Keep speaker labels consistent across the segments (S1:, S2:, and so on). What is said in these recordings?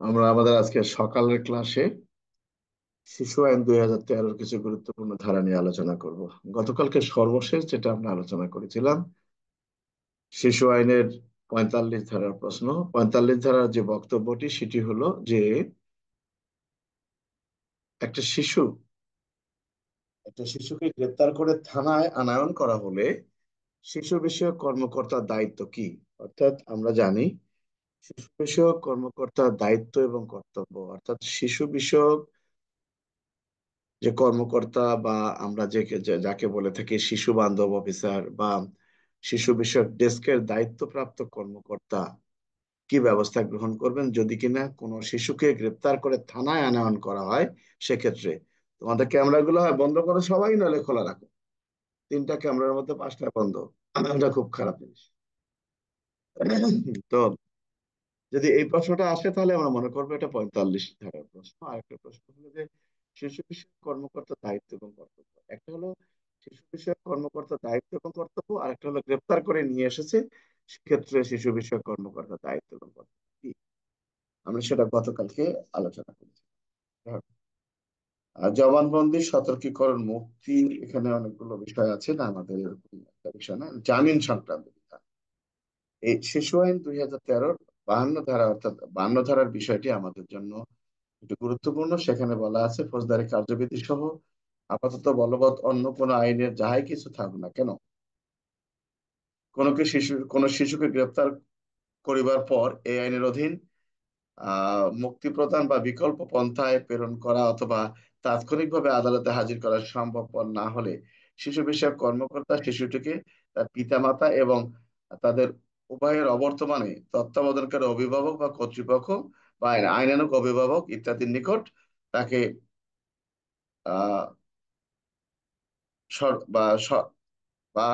S1: আমরা আমাদের আজকে সকালের ক্লাসে শিশু আইন 2013-র কিছু গুরুত্বপূর্ণ ধারা নিয়ে আলোচনা করব। গতকালকে সর্বশেষ যেটা আমরা আলোচনা করেছিলাম শিশু আইনের 45 ধারার প্রশ্ন। 45 ধারার যে বক্তব্যটি সেটি হলো যে একটা শিশু একটা শিশুকে গ্রেপ্তার করে থানায় আনায়ন করা হলে শিশু বিষয়ক কর্মকর্তার দায়িত্ব কি। অর্থাৎ আমরা জানি শিশু বিষয়ক কর্মকর্তার দায়িত্ব এবং কর্তব্য, অর্থাৎ শিশু বিষয়ক যে কর্মকর্তা বা আমরা যাকে বলে থাকি শিশু বান্ধব অফিসার বা শিশু বিষয়ক ডেস্কের দায়িত্বপ্রাপ্ত কর্মকর্তা কি ব্যবস্থা গ্রহণ করবেন যদি কিনা কোনো শিশুকে গ্রেপ্তার করে থানায় আনয়ন করা হয়। সেক্ষেত্রে তোমাদের ক্যামেরাগুলো হয় বন্ধ করো সবাই, নাহলে খোলা রাখো। তিনটা ক্যামেরার মধ্যে পাঁচটা বন্ধ। এটা খুব খারাপ জিনিস। তো যদি এই প্রশ্নটা আসে তাহলে আমরা মনে করবো এটা 45 ধারার প্রশ্ন। আর একটা প্রশ্ন হলো যে শিশু বিষয়ক কর্মকর্তার দায়িত্ব এবং কর্তব্য। একটা হলো শিশু বিষয়ক কর্মকর্তার দায়িত্ব এবং কর্তব্য, আর একটা হলো গ্রেপ্তার করে নিয়ে এসেছে, সেক্ষেত্রে শিশু বিষয়ক কর্মকর্তার দায়িত্ব এবং কর্তব্য কি। আমরা সেটা গতকালকে আলোচনা করেছি। আর জবানবন্দি, সতর্কীকরণ, মুক্তি, এখানে অনেকগুলো বিষয় আছে না, আমাদের এরকম একটা বিষয় না, জামিন সংক্রান্ত বিধান। এই শিশু আইন 2013-র 52 ধারা, অর্থাৎ 52 ধারার বিষয়টি আমাদের জন্য একটু গুরুত্বপূর্ণ। সেখানে বলা আছে ফৌজদারি কার্যবিধি সহ আপাতত বলবৎ অন্য কোনো আইনের যাহাই কিছু থাকুক না কেন, কোনো শিশুকে গ্রেপ্তার করিবার পর এই আইনের অধীন মুক্তি প্রদান বা বিকল্প পন্থায় প্রেরণ করা অথবা তাৎক্ষণিকভাবে আদালতে হাজির করা সম্ভবপর না হলে শিশু বিষয়ক কর্মকর্তা শিশুটিকে তার পিতামাতা এবং তাদের উভয়ের অবর্তমানে তত্ত্বাবধানকারী অভিভাবক বা কর্তৃপক্ষ বা আইনানুগ অভিভাবক ইত্যাদির নিকট তাকে আহ সর- বা স- বা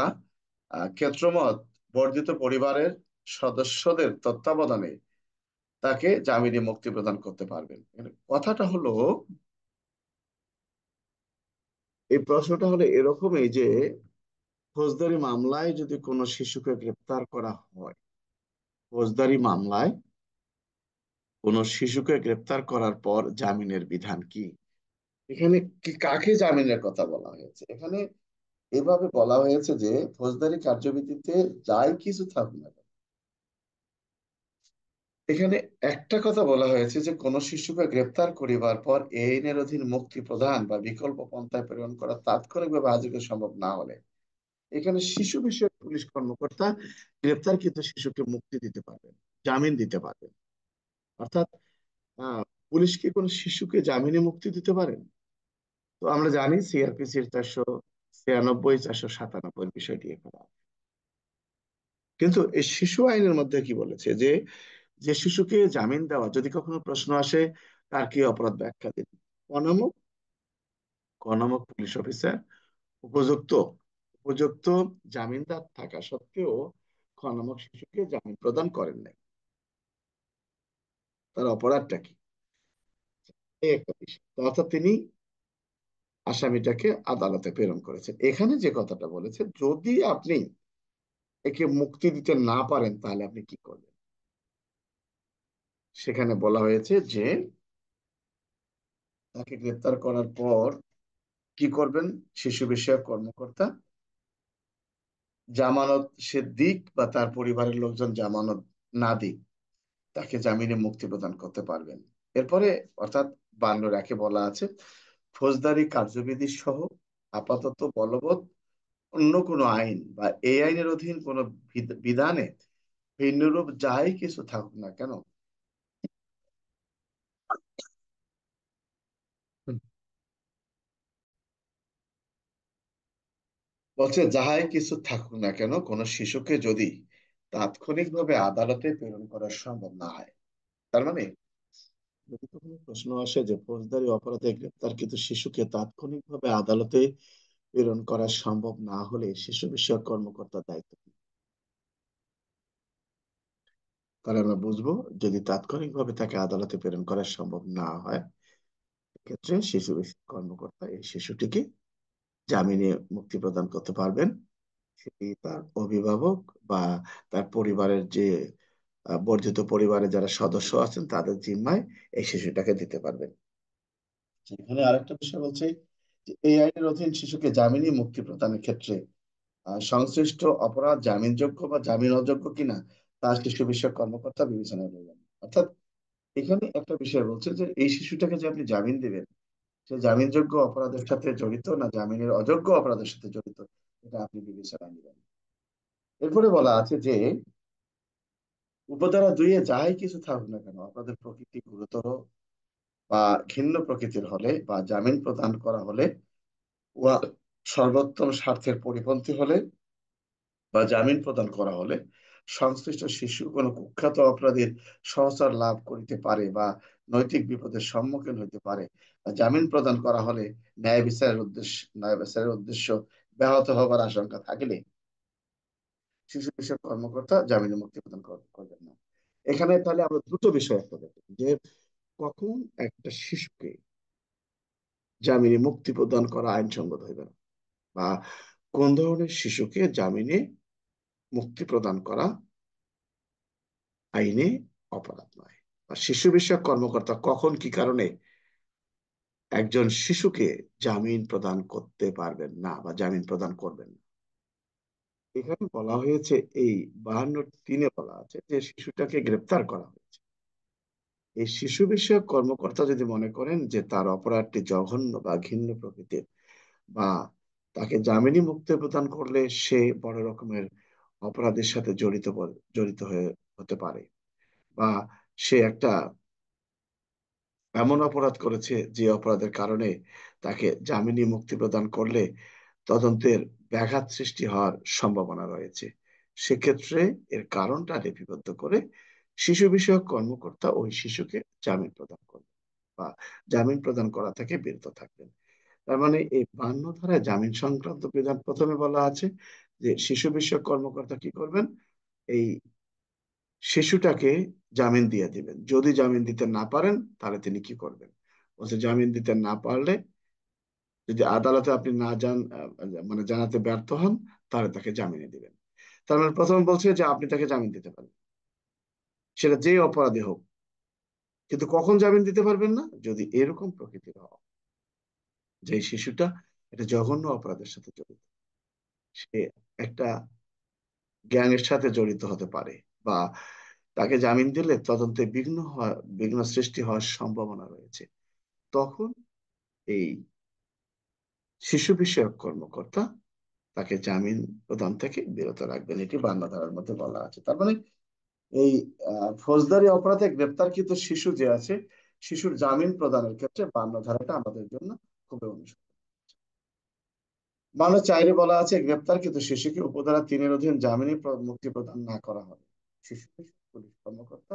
S1: ক্ষেত্রমত বর্ধিত পরিবারের সদস্যদের তত্ত্বাবধানে তাকে জামিনে মুক্তি প্রদান করতে পারবেন। এখানে কথাটা হলো, এই প্রশ্নটা হলো এরকমই যে ফৌজদারি মামলায় যদি কোনো শিশুকে গ্রেপ্তার করা হয়, ফৌজদারি মামলায় কোনো শিশুকে গ্রেপ্তার করার পর জামিনের বিধান কি। এখানে কি কাকে জামিনের কথা বলা হয়েছে, এখানে এভাবে বলা হয়েছে যে ফৌজদারি কার্যবিধিতে যাই কিছু থাকুক না কেন, এখানে একটা কথা বলা হয়েছে যে কোন শিশুকে গ্রেপ্তার করিবার পর এই আইনের অধীন মুক্তি প্রদান বা বিকল্প পন্থায় প্রেরণ করা তাৎক্ষণিকভাবে হাজির করা সম্ভব না হলে এখানে শিশু বিষয়ক পুলিশ কর্মকর্তা গ্রেপ্তারকৃত শিশুকে মুক্তি দিতে পারবেন, জামিন দিতে পারবেন। অর্থাৎ আহ পুলিশ কি কোনো শিশুকে জামিনে মুক্তি দিতে পারেন? তো আমরা জানি সিআরপিসির 496, 497 বিষয়টি এখানে আছে। কিন্তু এই শিশু আইনের মধ্যে কি বলেছে যে যে শিশুকে জামিন দেওয়া, যদি কখনো প্রশ্ন আসে তার কি অপরাধ ব্যাখ্যা দিন, অনামক অনামক পুলিশ অফিসার উপযুক্ত উপযুক্ত জামিনদার থাকা সত্ত্বেও খ নামক শিশুকে জামিন প্রদান করেন নাই, তার অপরাধটা কি, এই একটা বিষয়। তো অর্থাৎ তিনি আসামিটাকে আদালতে প্রেরণ করেছেন। এখানে যে কথাটা বলেছে যদি আপনি একে মুক্তি দিতে না পারেন তাহলে আপনি কি করবেন, সেখানে বলা হয়েছে যে তাকে গ্রেপ্তার করার পর কি করবেন শিশু বিষয়ক কর্মকর্তা, জামানত সে দিক বা তার পরিবারের লোকজন জামানত না দিক, তাকে জামিনে মুক্তি প্রদান করতে পারবেন। এরপরে অর্থাৎ 52 বলা আছে ফৌজদারি কার্যবিধি সহ আপাতত বলবৎ অন্য কোনো আইন বা এই আইনের অধীন কোনো বিধানে ভিন্নরূপ যাই কিছু থাকুক না কেন, বলছে যাহাই কিছু থাকুক না কেন কোনো শিশুকে যদি তাৎক্ষণিকভাবে আদালতে প্রেরণ করা সম্ভব না হয়, তার মানে যদি কখনো প্রশ্ন আসে যে ফৌজদারি অপরাধে গ্রেপ্তারকৃত শিশুকে তাৎক্ষণিকভাবে আদালতে প্রেরণ করা সম্ভব না হলে শিশু বিষয়ক কর্মকর্তার দায়িত্ব কি? তাহলে আমরা বুঝবো যদি তাৎক্ষণিকভাবে তাকে আদালতে প্রেরণ করা সম্ভব না হয় ক্ষেত্রে শিশু বিষয়ক কর্মকর্তা এই শিশুটিকে জামিনে মুক্তি প্রদান করতে পারবেন। সেটি তার অভিভাবক বা তার পরিবারের যে বর্ধিত পরিবারে যারা সদস্য আছেন তাদের জিম্মায় এই শিশুটাকে দিতে পারবেন। এখানে আরেকটা বিষয় বলছে যে এই আইনের অধীন শিশুকে জামিনী মুক্তি প্রদানের ক্ষেত্রে সংশ্লিষ্ট অপরাধ জামিনযোগ্য বা জামিন অযোগ্য কিনা তা শিশু বিষয়ক কর্মকর্তা বিবেচনায় নেবেন। অর্থাৎ এখানে একটা বিষয় বলছে যে এই শিশুটাকে যে আপনি জামিন দিবেন, সে জামিনযোগ্য অপরাধের সাথে জড়িত না জামিনের অযোগ্য অপরাধের সাথে জড়িত, এটা আপনি বিবেচনায় নেবেন। এরপরে বলা আছে যে উপধারা 2 এ যাই কিছু থাকুক না কেন, অপরাধের প্রকৃতি গুরুতর বা ঘিন্ন প্রকৃতির হলে বা জামিন প্রদান করা হলে, উহা সর্বোত্তম স্বার্থের পরিপন্থী হলে বা জামিন প্রদান করা হলে, সংশ্লিষ্ট শিশু কোনো কুখ্যাত অপরাধীর সহচর লাভ করিতে পারে বা নৈতিক বিপদের সম্মুখীন হইতে পারে, বা জামিন প্রদান করা হলে ন্যায় বিচারের উদ্দেশ্য ব্যাহত হবার আশঙ্কা থাকিলে শিশু বিষয়ক কর্মকর্তা জামিনে মুক্তি প্রদান করবেন না। এখানে তাহলে আমরা দুটো বিষয় একটা দেখি যে কখন একটা শিশুকে জামিনে মুক্তি প্রদান করা আইনসঙ্গত হইবে না, বা কোন ধরনের শিশুকে জামিনে মুক্তি প্রদান করা আইনে অপরাধ নয়, বা শিশু বিষয়ক কর্মকর্তা কখন কি কারণে একজন শিশুকে জামিন প্রদান করতে পারবেন না বা জামিন প্রদান করবেন না। এখানে বলা হয়েছে এই 52(3) বলা আছে যে শিশুটাকে গ্রেপ্তার করা হয়েছে, এই শিশু বিষয়ক কর্মকর্তা যদি মনে করেন যে তার অপরাধটি জঘন্য বা ঘিন্ন প্রকৃতির, বা তাকে জামিনী মুক্তি প্রদান করলে সে বড় রকমের অপরাধের সাথে জড়িত হয়ে হতে পারে, বা সে একটা এমন অপরাধ করেছে যে অপরাধের কারণে তাকে জামিনী মুক্তি প্রদান করলে তদন্তের ব্যাঘাত সৃষ্টি হওয়ার সম্ভাবনা রয়েছে, সেক্ষেত্রে এর কারণটা লিপিবদ্ধ করে শিশু বিষয়ক কর্মকর্তা ওই শিশুকে জামিন প্রদান করবেন বা জামিন প্রদান করা থেকে বিরত থাকবেন। তার মানে এই 52 ধারায় জামিন সংক্রান্ত বিধান প্রথমে বলা আছে যে শিশু বিষয়ক কর্মকর্তা কি করবেন, এই শিশুটাকে জামিন দিয়ে দিবেন। যদি জামিন দিতে না পারেন তাহলে তিনি কি করবেন, বলছে জামিন দিতে না পারলে যদি আদালতে আপনি না মানে জানাতে ব্যর্থ হন তাহলে তাকে জামিনে দিবেন। তার মানে প্রথমে বলছে যে আপনি তাকে জামিন দিতে পারেন, সেটা যে অপরাধী হোক, কিন্তু কখন জামিন দিতে পারবেন না, যদি এরকম প্রকৃতির হয় যে এই শিশুটা একটা জঘন্য অপরাধের সাথে জড়িত, সে একটা গ্যাংয়ের সাথে জড়িত হতে পারে, বা তাকে জামিন দিলে তদন্তে বিঘ্ন সৃষ্টি হওয়ার সম্ভাবনা রয়েছে, তখন এই শিশু বিষয়ক কর্মকর্তা তাকে জামিন প্রদান থেকে বিরত রাখবেন। এটি 52 ধারার মধ্যে বলা আছে। তার মানে এই ফৌজদারি অপরাধে গ্রেপ্তারকৃত শিশু যে আছে, শিশুর জামিন প্রদানের ক্ষেত্রে 52 ধারাটা আমাদের জন্য খুবই অনুসরণ। 52(4) বলা আছে গ্রেপ্তারকৃত শিশুকে উপধারা 3 অধীন জামিনে মুক্তি প্রদান না করা হবে, শিশু পুলিশ কর্মকর্তা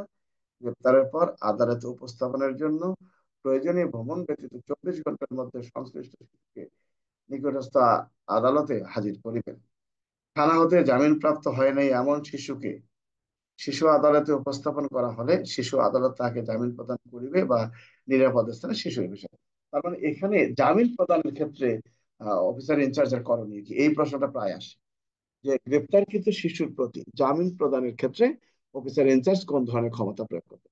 S1: গ্রেপ্তারের পর আদালতে উপস্থাপনের জন্য প্রয়োজনীয় ভ্রমণ ব্যতীত 24 ঘন্টার মধ্যে সংশ্লিষ্ট শিশুকে নিকটস্থ আদালতে হাজির করিবেন। থানা হতে জামিনপ্রাপ্ত হয় নাই এমন শিশুকে শিশু আদালতে উপস্থাপন করা হলে শিশু আদালত তাকে জামিন প্রদান করিবে বা নিরাপদ স্থানে শিশুর বিষয়। তার মানে এখানে জামিন প্রদানের ক্ষেত্রে অফিসার ইনচার্জের করণীয় কি, এই প্রশ্নটা প্রায় আসে যে গ্রেপ্তারকৃত শিশুর প্রতি জামিন প্রদানের ক্ষেত্রে অফিসার ইনচার্জ কোন ধরনের ক্ষমতা প্রয়োগ করবে,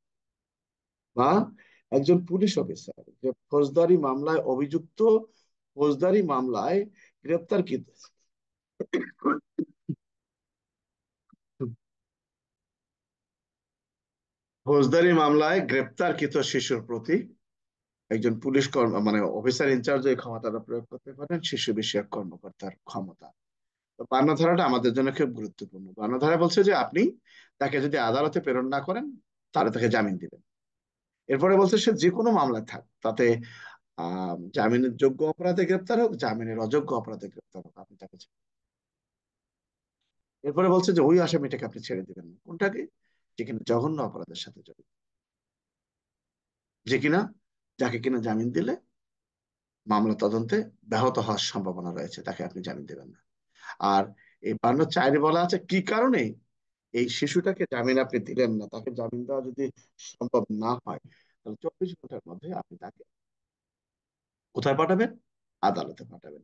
S1: বা একজন পুলিশ অফিসার যে ফৌজদারি মামলায় গ্রেপ্তারকৃত ফৌজদারি মামলায় গ্রেপ্তারকৃত শিশুর প্রতি একজন মানে অফিসার ইনচার্জ এই ক্ষমতাটা প্রয়োগ করতে পারেন শিশু বিষয়ক কর্মকর্তার ক্ষমতা। তো 52 ধারাটা আমাদের জন্য খুব গুরুত্বপূর্ণ। 52 ধারা বলছে যে আপনি তাকে যদি আদালতে প্রেরণ না করেন তাহলে তাকে জামিন দিবেন। এরপরে বলছে সে যে কোনো মামলায় থাক, তাতে জামিনের যোগ্য অপরাধে গ্রেপ্তার হোক, জামিনের অযোগ্য অপরাধে গ্রেপ্তার হোক, আপনি তাকে এরপরে বলছে যে ওই আসামিটাকে আপনি ছেড়ে দিবেন না, কোনটাকে, যেখানে জঘন্য অপরাধের সাথে জড়িত, যে কিনা যাকে কিনা জামিন দিলে মামলা তদন্তে ব্যাহত হওয়ার সম্ভাবনা রয়েছে, তাকে আপনি জামিন দেবেন না। আর এই 52(4) বলা আছে কি কারণে এই শিশুটাকে জামিন আপনি দিলেন না, তাকে জামিন দেওয়া যদি সম্ভব না হয় তাহলে 24 ঘন্টার মধ্যে আপনি তাকে কোথায় পাঠাবেন, আদালতে পাঠাবেন।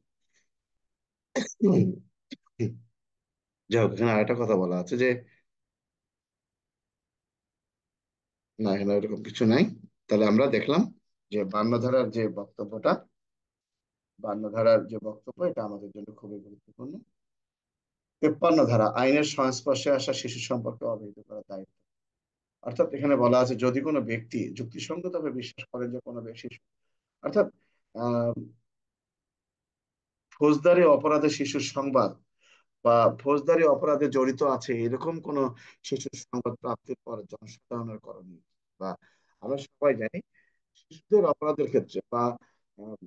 S1: যাই হোক, এখানে আরেকটা কথা বলা আছে যে না, এখানে এরকম কিছু নাই। তাহলে আমরা দেখলাম যে বায়ান্নধারার যে বক্তব্যটা, বায়ান্নধারার যে বক্তব্য এটা আমাদের জন্য খুবই গুরুত্বপূর্ণ। 53 ধারা, আইনের সংস্পর্শে আসা শিশু সম্পর্কে অবহিত করা দায়িত্ব। অর্থাৎ এখানে বলা আছে যদি কোনো ব্যক্তি যুক্তিসঙ্গতভাবে বিশ্বাস করেন যে কোনো শিশু, অর্থাৎ আহ ফৌজদারি অপরাধে শিশুর সংবাদ বা ফৌজদারি অপরাধে জড়িত আছে এরকম কোন শিশুর সংবাদ প্রাপ্তির পর জনসাধারণের করণীয়, বা আমরা সবাই জানি শিশুদের অপরাধের ক্ষেত্রে বা আহ,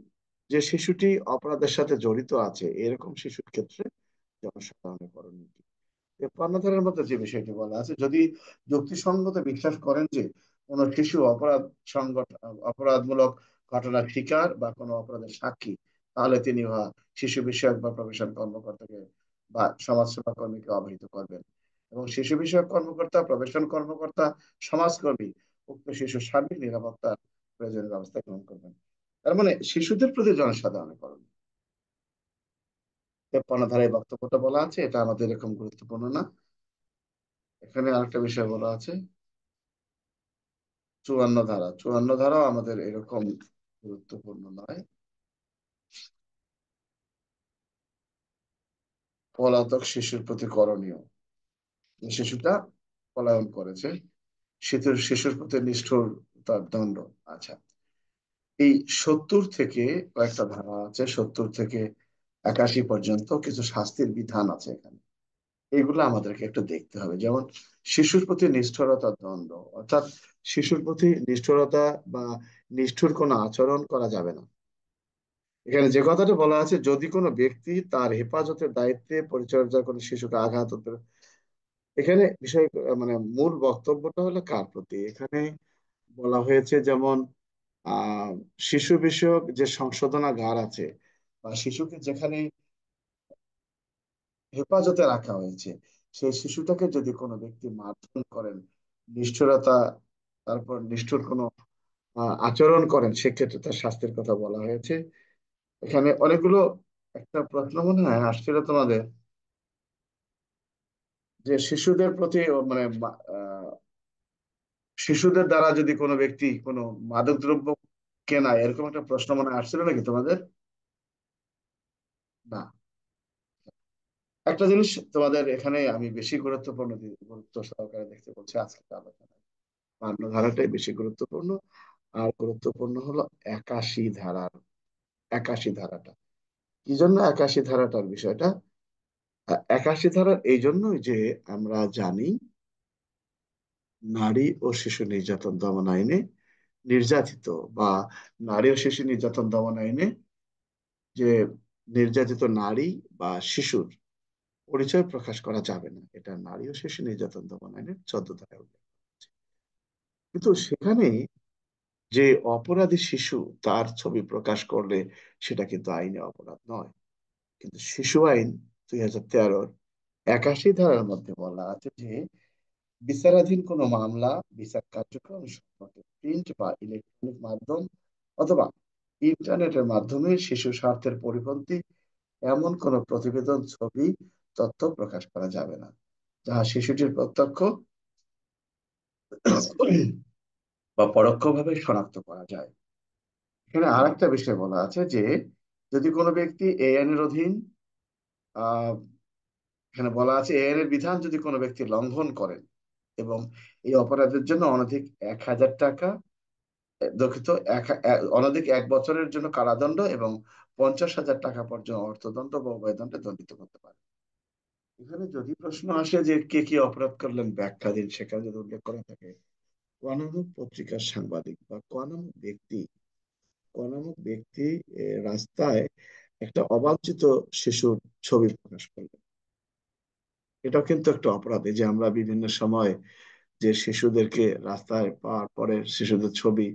S1: যে শিশুটি অপরাধের সাথে জড়িত আছে এরকম শিশুর ক্ষেত্রে জনসাধারণের করণীয় কি। এই কর্ণধারের মধ্যে যে বিষয়টি বলা আছে, যদি যুক্তিসঙ্গত বিশ্বাস করেন যে কোন শিশু অপরাধমূলক ঘটনার শিকার বা কোনো অপরাধের সাক্ষী, তাহলে তিনি উহা শিশু বিষয়ক বা প্রবেশন কর্মকর্তাকে বা সমাজসেবা কর্মীকে অবহিত করবেন, এবং শিশু বিষয়ক কর্মকর্তা, প্রবেশন কর্মকর্তা, সমাজকর্মী উক্ত শিশুর সার্বিক নিরাপত্তার প্রয়োজনীয় ব্যবস্থা গ্রহণ করবেন। তার মানে শিশুদের প্রতি জনসাধারণের করণীয়। 53 ধারায় বক্তব্যটা বলা আছে, এটা আমাদের এরকম গুরুত্বপূর্ণ না। এখানে আরেকটা বিষয় বলা আছে, 54 ধারা, 54 ধারাও আমাদের এরকম গুরুত্বপূর্ণ নয়। পলাতক শিশুর প্রতি করণীয়, যে শিশুটা পলায়ন করেছে শিশুর প্রতি নিষ্ঠুর তার দণ্ড। আচ্ছা, এই 70 থেকে কয়েকটা ধারা আছে, 70 থেকে 81 পর্যন্ত কিছু শাস্তির বিধান আছে এখানে। এগুলো আমাদেরকে একটু দেখতে হবে। যেমন শিশুর প্রতি নিষ্ঠুরতার দণ্ড, অর্থাৎ শিশুর প্রতি নিষ্ঠুরতা বা নিষ্ঠুর কোনো আচরণ করা যাবে না। এখানে যে কথাটা বলা আছে, যদি কোনো ব্যক্তি তার হেফাজতের দায়িত্বে পরিচর্যার কোনো শিশুকে আঘাত হতে, এখানে বিষয় মানে মূল বক্তব্যটা হলো কার প্রতি। এখানে বলা হয়েছে যেমন আহ শিশু বিষয়ক যে সংশোধনাগার আছে বা শিশুকে যেখানে হেফাজতে রাখা হয়েছে, সেই শিশুটাকে যদি কোনো ব্যক্তি মারধর করেন, নিষ্ঠুরতা, তারপর নিষ্ঠুর কোনো আচরণ করেন, সেক্ষেত্রে তার শাস্তির কথা বলা হয়েছে। এখানে অনেকগুলো, একটা প্রশ্ন মনে হয় আসছিল তোমাদের, যে শিশুদের প্রতি মানে শিশুদের দ্বারা যদি কোনো ব্যক্তি কোনো মাদক দ্রব্য কেনায়, এরকম একটা প্রশ্ন মনে হয় আসছিল নাকি তোমাদের? না। একটা জিনিস তোমাদের এখানে আমি বেশি গুরুত্ব সহকারে দেখতে বলছি আজকে আলোচনা, বান্ন ধারাটাই বেশি গুরুত্বপূর্ণ। আর গুরুত্বপূর্ণ হলো 81 ধারার, 81 ধারাটা। কি জন্য 81 ধারাটার বিষয়টা? 81 ধারার এই জন্যই যে আমরা জানি নারী ও শিশু নির্যাতন দমন আইনে নির্যাতিত বা নারী ও শিশু নির্যাতন দমন আইনে যে নির্যাতিত নারী বা শিশুর পরিচয় প্রকাশ করা যাবে না, এটা নারী ও শিশু নির্যাতন দমন আইনের 14 ধারায় উল্লেখ আছে। কিন্তু সেখানে যে অপরাধী শিশু তার ছবি প্রকাশ করলে সেটা কিন্তু আইনে অপরাধ নয়। কিন্তু শিশু আইন 2013-র 81 ধারার মধ্যে বলা আছে যে বিচারাধীন কোনো মামলা, বিচার কার্যক্রম সম্পর্কে প্রিন্ট বা ইলেকট্রনিক মাধ্যম অথবা ইন্টারনেটের মাধ্যমে শিশু স্বার্থের পরিপন্থী এমন কোনো প্রতিবেদন, ছবি, তথ্য প্রকাশ করা যাবে না, যাহা শিশুটির প্রত্যক্ষ বা পরোক্ষভাবে শনাক্ত করা যায়। এখানে আরেকটা বিষয় বলা আছে যে যদি কোনো ব্যক্তি এই আইনের অধীন, আহ এখানে বলা আছে এই আইনের বিধান যদি কোনো ব্যক্তি লঙ্ঘন করেন এবং এই অপরাধের জন্য অনধিক 1000 টাকা, দুঃখিত, অনধিক 1 বছরের জন্য কারাদণ্ড এবং 50,000 টাকা পর্যন্ত অর্থদণ্ড বা উভয় দণ্ডে দণ্ডিত করতে পারে। এখানে যদি প্রশ্ন আসে যে কে কি অপরাধ করলেন ব্যাখ্যা দিন, সেখানে যদি উল্লেখ করা থাকে কোনামুক পত্রিকার সাংবাদিক বা কোনামুক ব্যক্তি রাস্তায় একটা অবাঞ্ছিত শিশুর ছবি প্রকাশ করলেন, এটাও কিন্তু একটা অপরাধ। এই যে আমরা বিভিন্ন সময় যে শিশুদেরকে রাস্তায় পাওয়ার পরে শিশুদের ছবি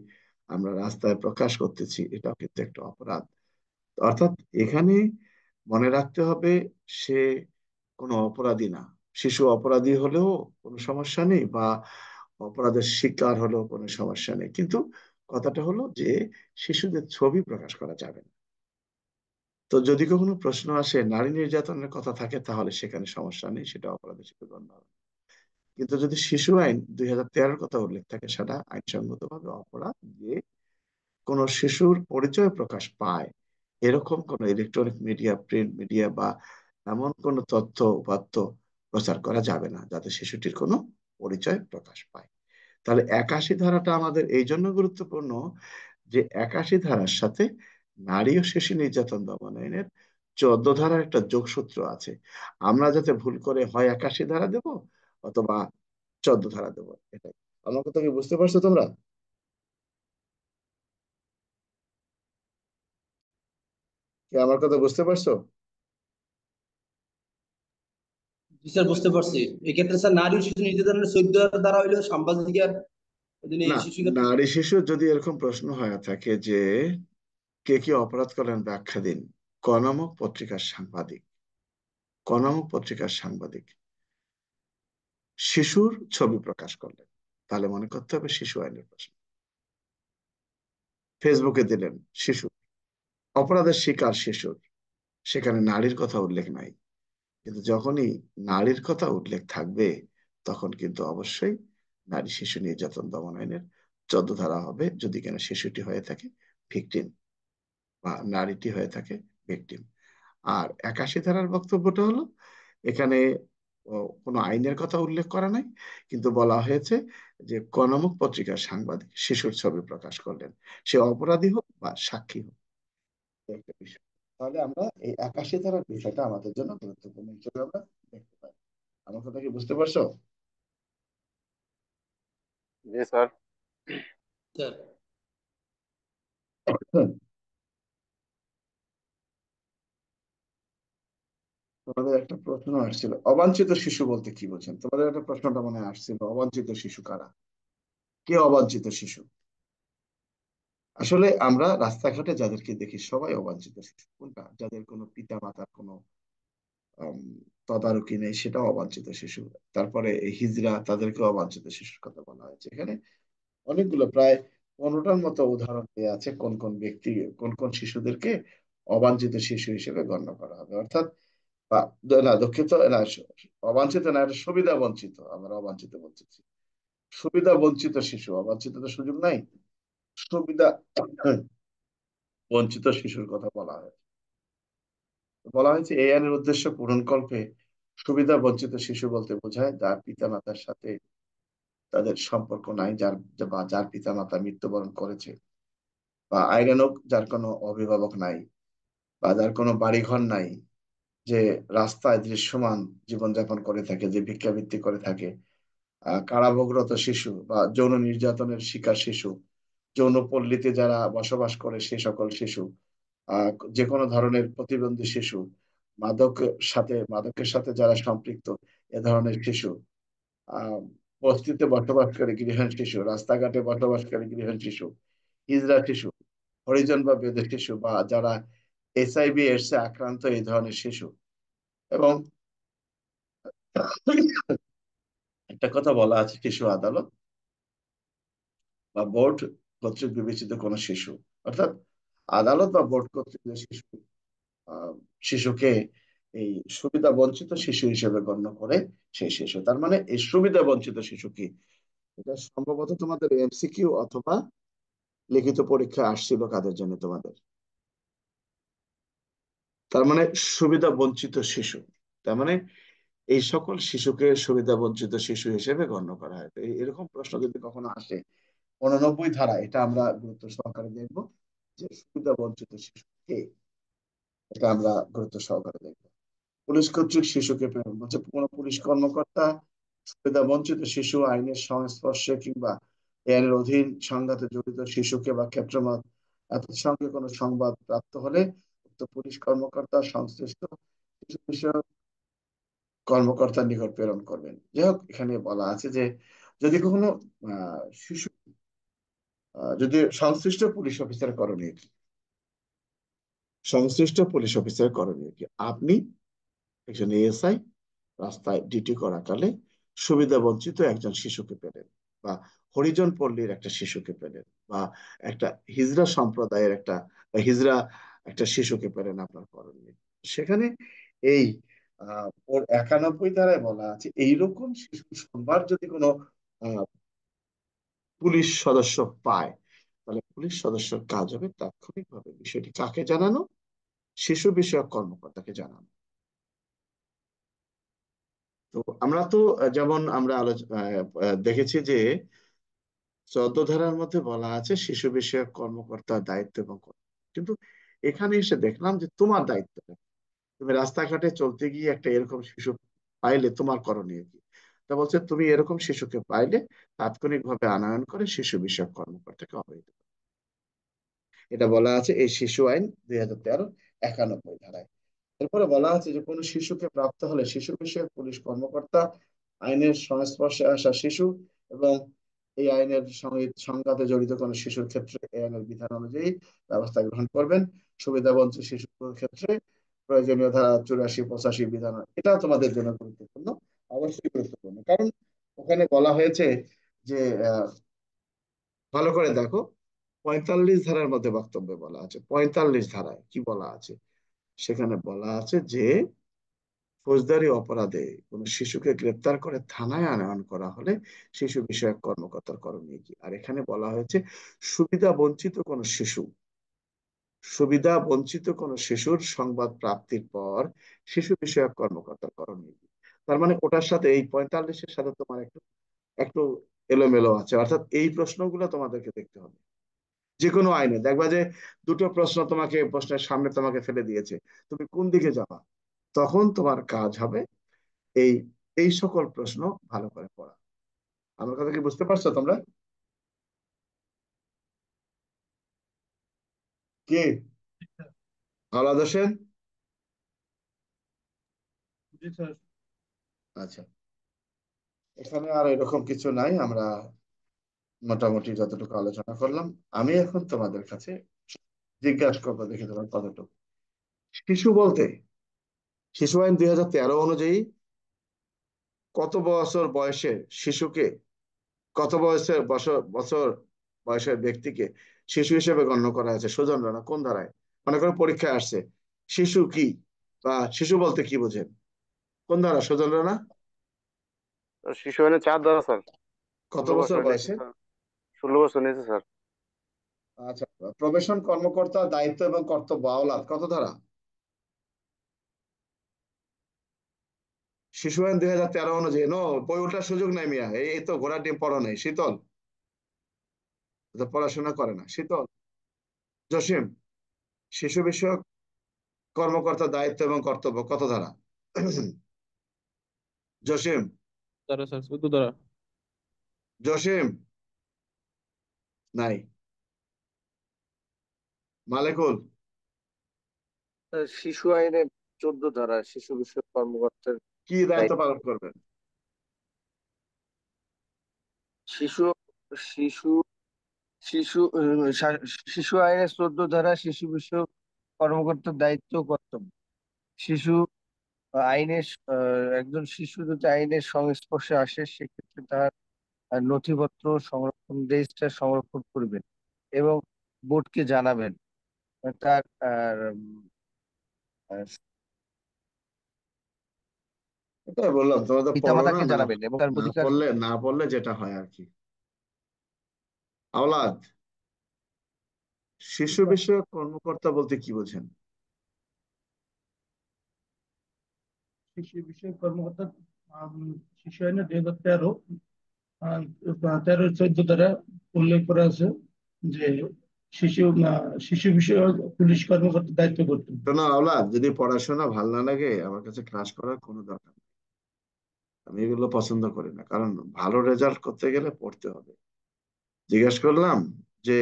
S1: আমরা রাস্তায় প্রকাশ করতেছি, এটাও কিন্তু একটা অপরাধ। অর্থাৎ এখানে মনে রাখতে হবে সে কোনো অপরাধী না। শিশু অপরাধী হলেও কোনো সমস্যা নেই, বা অপরাধের শিকার হলেও কোনো সমস্যা নেই, কিন্তু কথাটা হলো যে শিশুদের ছবি প্রকাশ করা যাবে না। তো যদি কখনো প্রশ্ন আসে নারী নির্যাতনের কথা থাকে, তাহলে সেখানে সমস্যা নেই, সেটা অপরাধ হিসেবে গণ্য হবে। কিন্তু যদি শিশু আইন 2013-র কথা উল্লেখ থাকে, সেটা আইনসঙ্গতভাবে অপরাধ যে কোনো শিশুর পরিচয় প্রকাশ পায় এরকম কোনো ইলেকট্রনিক মিডিয়া, প্রিন্ট মিডিয়া বা এমন কোনো তথ্য উপাত্ত প্রচার করা যাবে না যাতে শিশুটির কোনো পরিচয় প্রকাশ পায়। তাহলে 81 ধারাটা আমাদের এই জন্য গুরুত্বপূর্ণ যে 81 ধারার সাথে নারী ও শিশু নির্যাতন দমন আইনের 14 ধারার একটা যোগসূত্র আছে। আমরা যাতে ভুল করে হয় 81 ধারা দেব অথবা 14 ধারা দেব, এটাই। আমার কথা কি বুঝতে পারছো তোমরা? কি আমার কথা বুঝতে পারছো?
S2: জি স্যার, বুঝতে পারছি। এক্ষেত্রে স্যার নারী ও শিশু নির্যাতনের 14 দ্বারা হইলো সাংবাদিকের অধীনে
S1: না,
S2: এই শিশু ক্ষেত্রে।
S1: নারী শিশু যদি এরকম প্রশ্ন হয়ে থাকে যে কে কি অপরাধ করলেন ব্যাখ্যা দিন, ক নামক পত্রিকার সাংবাদিক, ক নামক পত্রিকার সাংবাদিক শিশুর ছবি প্রকাশ করলেন, তাহলে মনে করতে হবে শিশু আইনের প্রশ্ন। ফেসবুকে দিলেন শিশু, অপরাধের শিকার শিশুর, সেখানে নারীর কথা উল্লেখ নাই। কিন্তু যখনই নারীর কথা উল্লেখ থাকবে তখন কিন্তু অবশ্যই নারী শিশু নির্যাতন দমন আইনের 14 ধারা হবে, যদি কিনা শিশুটি হয়ে থাকে ভিকটিম বা নারীটি হয়ে থাকে ভিকটিম। আর 81 ধারার বক্তব্যটা হলো এখানে কোনো আইনের কথা উল্লেখ করা নাই, কিন্তু বলা হয়েছে যে কনামুক পত্রিকার সাংবাদিক শিশুর ছবি প্রকাশ করলেন, সে অপরাধী হোক বা সাক্ষী হোক, এই একটা বিষয়। তাহলে আমরা এই 81 ধারার বিষয়টা আমাদের জন্য গুরুত্বপূর্ণ হিসেবে আমরা দেখতে পাই। আমার কথা কি বুঝতে পারছো?
S3: জি স্যার।
S2: স্যার
S1: হুম। তোমাদের একটা প্রশ্ন আসছিল, অবাঞ্ছিত শিশু বলতে কি বোঝেন? তোমাদের একটা প্রশ্নটা মনে হয় আসছিল, অবাঞ্ছিত শিশু কারা, কে অবাঞ্ছিত শিশু? আসলে আমরা রাস্তাঘাটে যাদেরকে দেখি সবাই অবাঞ্ছিত শিশু। কোনটা? যাদের কোনো পিতা মাতার কোনো আম, তদারকি নেই, সেটা অবাঞ্ছিত শিশু। তারপরে এই হিজড়া, তাদেরকে অবাঞ্ছিত শিশুর কথা বলা হয়েছে এখানে। অনেকগুলো, প্রায় 15টার মতো উদাহরণ দেওয়া আছে কোন কোন ব্যক্তি, কোন কোন শিশুদেরকে অবাঞ্ছিত শিশু হিসেবে গণ্য করা হবে। অর্থাৎ বা না, দুঃখিত, না, অবাঞ্ছিত না, এটা সুবিধা বঞ্চিত, আমরা অবাঞ্ছিত বলছি। সুবিধা বঞ্চিত শিশু, অবাঞ্ছিত তো সুযোগ নাই, সুবিধা বঞ্চিত শিশুর কথা বলা হয়। বলা হয়েছে এই আইনের উদ্দেশ্য পূরণকল্পে সুবিধা বঞ্চিত শিশু বলতে বোঝায় যার পিতা মাতার সাথে তাদের সম্পর্ক নাই, বা যার পিতা মাতা মৃত্যুবরণ করেছে, বা আইরানুগ যার কোনো অভিভাবক নাই, বা যার কোনো বাড়িঘর নাই, যে রাস্তায় দৃশ্যমান জীবনযাপন করে থাকে, যে ভিক্ষাবৃত্তি করে থাকে, কারাভোগরত শিশু বা যৌন নির্যাতনের শিকার শিশু, যৌন পল্লীতে যারা বসবাস করে সে সকল শিশু, যে কোনো ধরনের প্রতিবন্ধী শিশু, মাদকের সাথে যারা সম্পৃক্ত এ ধরনের শিশু, আহ বস্তিতে বসবাসকারী গৃহহীন শিশু, রাস্তাঘাটে বসবাসকারী গৃহহীন শিশু, হিজড়া শিশু, হরিজন বা বেদের শিশু, বা যারা এইচআইভি এডস এ আক্রান্ত, এই ধরনের শিশু। এবং একটা কথা বলা আছে, শিশু আদালত বা বোর্ড কর্তৃক বিবেচিত কোন শিশু, অর্থাৎ আদালত বা বোর্ড কর্তৃক যে শিশু, আহ, শিশুকে এই সুবিধা বঞ্চিত শিশু হিসেবে গণ্য করে সেই শিশু। তার মানে এই সুবিধা বঞ্চিত শিশু কি, এটা সম্ভবত তোমাদের এমসিকিউ অথবা লিখিত পরীক্ষা আসছিল কাদের জন্য তোমাদের। তার মানে সুবিধা বঞ্চিত শিশু, তার মানে এই সকল শিশুকে সুবিধা বঞ্চিত শিশু হিসেবে গণ্য করা হয়। তো এরকম প্রশ্ন যদি কখনো আসে, 89 ধারা এটা আমরা গুরুত্ব সহকারে দেখবো, যে সুবিধা বঞ্চিত শিশু কে, এটা আমরা গুরুত্ব সহকারে দেখবো। পুলিশ কর্তৃক শিশুকে প্রেরণ বলছে, কোন পুলিশ কর্মকর্তা সুবিধা বঞ্চিত শিশু আইনের সংস্পর্শে কিংবা এ আইনের অধীন সংঘাতে জড়িত শিশুকে বা ক্ষেত্রমত এত সঙ্গে কোনো সংবাদ প্রাপ্ত হলে উক্ত পুলিশ কর্মকর্তা সংশ্লিষ্ট শিশু বিষয়ক কর্মকর্তার নিকট প্রেরণ করবেন। যাই হোক, এখানে বলা আছে যে যদি কখনো শিশু, যদি সংশ্লিষ্ট পুলিশ অফিসার করণীয় কি, সংশ্লিষ্ট পুলিশ অফিসার করণীয় কি, আপনি একজন এএসআই রাস্তায় ডিউটি করাকালে সুবিধা বঞ্চিত একজন শিশুকে পেলেন, বা হরিজন পল্লীর একটা শিশুকে পেলেন, বা একটা হিজড়া সম্প্রদায়ের একটা, বা হিজড়া একটা শিশুকে পেলেন, আপনার করণীয় সেখানে এই ওর 91 ধারায় বলা আছে এইরকম শিশু সোমবার যদি কোনো আহ, পুলিশ সদস্য পায়, তাহলে পুলিশ সদস্যের কাজ হবে তাৎক্ষণিকভাবে বিষয়টি কাকে জানানো? শিশু বিষয়ক কর্মকর্তাকে জানানো। তো আমরা তো যেমন আমরা দেখেছি যে 14 ধারার মধ্যে বলা আছে শিশু বিষয়ক কর্মকর্তার দায়িত্ব এবং কর্তব্য। কিন্তু এখানে এসে দেখলাম যে তোমার দায়িত্ব, তুমি রাস্তাঘাটে চলতে গিয়ে একটা এরকম শিশু পাইলে তোমার করণীয় কি? তা বলছে তুমি এরকম শিশুকে পাইলে তাৎক্ষণিকভাবে আনয়ন করে শিশু বিষয়ক কর্মকর্তাকে অবহিত করো। এটা বলা আছে এই শিশু আইন 2013 91 ধারায়। এরপরে বলা আছে যে কোনো শিশুকে প্রাপ্ত হলে শিশু বিষয়ক পুলিশ কর্মকর্তা আইনের সংস্পর্শে আসা শিশু এবং এই আইনের সঙ্গে সংঘাতে জড়িত কোনো শিশুর ক্ষেত্রে এই আইনের বিধান অনুযায়ী ব্যবস্থা গ্রহণ করবেন। সুবিধাবঞ্চিত শিশুর ক্ষেত্রে প্রয়োজনীয় ধারা 84 85 বিধান, এটা তোমাদের জন্য গুরুত্বপূর্ণ, অবশ্যই গুরুত্বপূর্ণ। কারণ ওখানে বলা হয়েছে যে ভালো করে দেখো, 45 ধারার মধ্যে বক্তব্যে বলা আছে, 45 ধারায় কি বলা আছে? সেখানে বলা আছে যে ফৌজদারি অপরাধে কোন শিশুকে গ্রেপ্তার করে থানায় আনয়ন করা হলে শিশু বিষয়ক কর্মকর্তার করণীয় কি। আর এখানে বলা হয়েছে সুবিধা বঞ্চিত কোন শিশু, সুবিধা বঞ্চিত কোন শিশুর সংবাদ প্রাপ্তির পর শিশু বিষয়ক কর্মকর্তার করণীয় কি। তার মানে ওটার সাথে এই 45-এর সাথে তোমার একটু একটু এলোমেলো আছে, অর্থাৎ এই প্রশ্নগুলো তোমাদেরকে দেখতে হবে। যে কোনো আইনে দেখবা যে দুটো প্রশ্ন তোমাকে প্রশ্নের সামনে তোমাকে ফেলে দিয়েছে, তুমি কোন দিকে যাবা? তখন তোমার কাজ হবে এই এই সকল প্রশ্ন ভালো করে পড়া। আমার কথা কি বুঝতে পারছো তোমরা? কি আলাদা হোসেন?
S2: জি স্যার।
S1: আচ্ছা, এখানে আর এরকম কিছু নাই, আমরা মোটামুটি যতটুকু আলোচনা করলাম। আমি এখন তোমাদের কাছে জিজ্ঞাসা করবো, দেখি তোমার কতটুকু। শিশু বলতে শিশু আইন 2013 অনুযায়ী কত বছর বয়সের শিশুকে, কত বয়সের বছর বছর বয়সের ব্যক্তিকে শিশু হিসেবে গণ্য করা হয়েছে? সুজন রানা কোন ধারায়? মনে করো পরীক্ষায় আসছে শিশু কি বা শিশু বলতে কি বোঝেন, কোন ধারা সুজন রানা?
S3: তো শিশু আইনে 4 ধারা স্যার।
S1: কত
S3: 16 বছর
S1: বছর
S3: নিয়েছে
S1: বয়সে?
S3: স্যার। 16 বছর নিয়েছে স্যার।
S1: আচ্ছা, প্রবেশন কর্মকর্তা দায়িত্ব এবং কর্তব্য আওলাদ কত ধারা? শিশু আইন 2013 অনুযায়ী, নো বই ওঠার সুযোগ নাই মিয়া, এই এই তো ঘোড়ার ডিম পড়ো নেই। শীতল তো পড়াশোনা করে না। শীতল, জসিম, শিশু বিষয়ক কর্মকর্তা দায়িত্ব এবং কর্তব্য কত ধারা? জসিম,
S4: দ্বারা স্যার 14 দ্বারা।
S1: জসিম নাই। মালেকুল,
S3: শিশু আইনে 14 ধারা শিশু বিষয়ক কর্মকর্তার
S1: কি দায়িত্ব
S3: দায়িত্ব।
S1: পালন করবেন?
S3: শিশু শিশু শিশু শিশু আইনে 14 ধারা শিশু বিষয়ক কর্মকর্তার দায়িত্ব ও কর্তব্য। শিশু আইনের একজন শিশু যদি আইনের সংস্পর্শে আসে সেক্ষেত্রে তার নথিপত্র সংরক্ষণ, রেজিস্টার সংরক্ষণ করবেন এবং বোর্ডকে জানাবেন। তার
S1: এটাই বললাম, তোমরা তো পড়ো না,
S3: পিতামাতাকে
S1: না
S3: জানাবেন এবং তার
S1: না
S3: অধিকার।
S1: পড়লে না পড়লে যেটা হয় আর কি। আওলাদ, শিশু বিষয়ক কর্মকর্তা বলতে কি বোঝেন?
S2: শিশু বিষয়ক কর্মকর্তা আম, শিশু আইনে 2013 13 14 দ্বারা উল্লেখ করা আছে যে শিশু শিশু বিষয়ক পুলিশ কর্মকর্তার দায়িত্ব করতেন।
S1: শোনো আওলাদ, যদি পড়াশোনা ভাল না লাগে আমার কাছে ক্লাস করার কোনো দরকার নেই। আমি এগুলো পছন্দ করি না, কারণ ভালো রেজাল্ট করতে গেলে পড়তে হবে। জিজ্ঞেস করলাম যে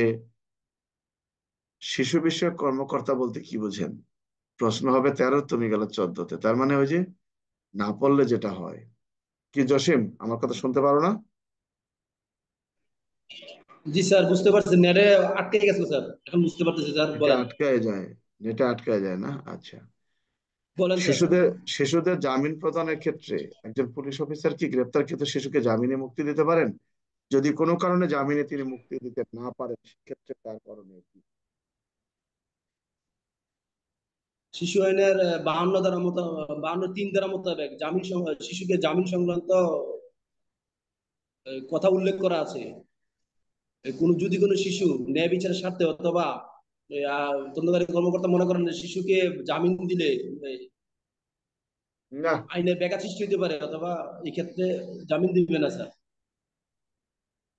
S1: শিশু বিষয়ক কর্মকর্তা বলতে কি বোঝেন, প্রশ্ন হবে 13, তুমি গেলে 14-তে। তার মানে ওই যে না পড়লে যেটা হয়। কি জসিম, আমার কথা শুনতে পারো না?
S2: জি স্যার, বুঝতে পারছি, নেটে আটকে গেছিল স্যার, এখন বুঝতে পারতেছি স্যার,
S1: নেটে
S2: বলেন।
S1: আটকায় যায়, নেটে আটকায় যায় না? আচ্ছা।
S2: বলেন স্যার।
S1: শিশুদের শিশুদের জামিন প্রদানের ক্ষেত্রে একজন পুলিশ অফিসার কি গ্রেপ্তারকৃত শিশুকে জামিনে মুক্তি দিতে পারেন? যদি কোনো কারণে জামিনে তিনি মুক্তি দিতে না পারেন সেক্ষেত্রে তার করণীয় কি?
S2: শিশু আইনের 52 ধারা মতো, 52(3) ধারা মোতাবেক শিশুকে জামিন সংক্রান্ত কথা উল্লেখ করা আছে। যদি কোনো শিশু ন্যায় বিচারের স্বার্থে অথবা তদন্তকারী কর্মকর্তা মনে করেন যে শিশুকে জামিন দিলে
S1: না,
S2: আইনের ব্যাঘাত সৃষ্টি হতে পারে, অথবা এই ক্ষেত্রে জামিন দিবে না স্যার।